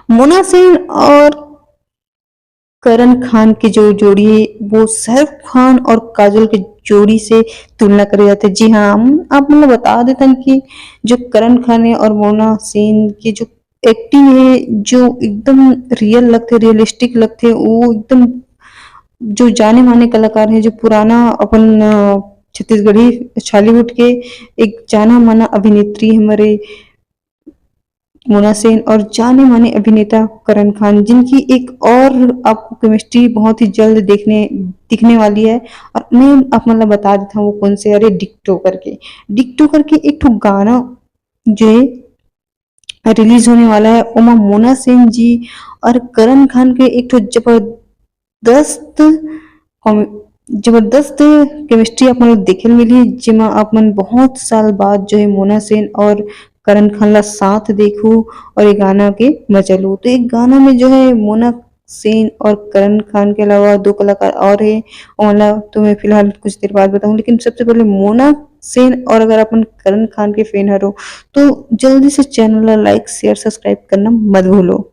मोना सेन और करण खान की जो जोड़ी है वो शाहरुख खान और काजोल की जोड़ी से तुलना करे जाते हैं। जी हाँ, हम आप मतलब बता देते हैं कि जो करण खान है और मोना सेन की जो एक्टिंग है, जो एकदम रियल लगते, रियलिस्टिक लगते, वो एकदम जो जाने माने कलाकार हैं, जो पुराना अपन छत्तीसगढ़ी बॉलीवुड के एक जाना माना अभिनेत्री हमारे मोना सेन और जाने माने अभिनेता करण खान, जिनकी एक और आपको केमिस्ट्री बहुत ही जल्द देखने दिखने वाली है। और मैं आप मतलब बता देता हूँ वो कौन से, अरे डिक्टो करके एक ठो गाना जो है रिलीज होने वाला है, उमा मोना सेन जी और करण खान के एक ठो जबरदस्त जबरदस्त केमिस्ट्री आप मन देखे मिली, जेमा आप मन बहुत साल बाद जो है मोना सेन और करण खान ला साथ देखू और ये गाना के मजा लू। तो एक गाना में जो है मोना सेन और करण खान के अलावा दो कलाकार और है, और तो मैं फिलहाल कुछ देर बाद बताऊं, लेकिन सबसे पहले मोना सेन और अगर अपन करण खान के फैन हरो तो जल्दी से चैनल ला लाइक शेयर सब्सक्राइब करना मत भूलो।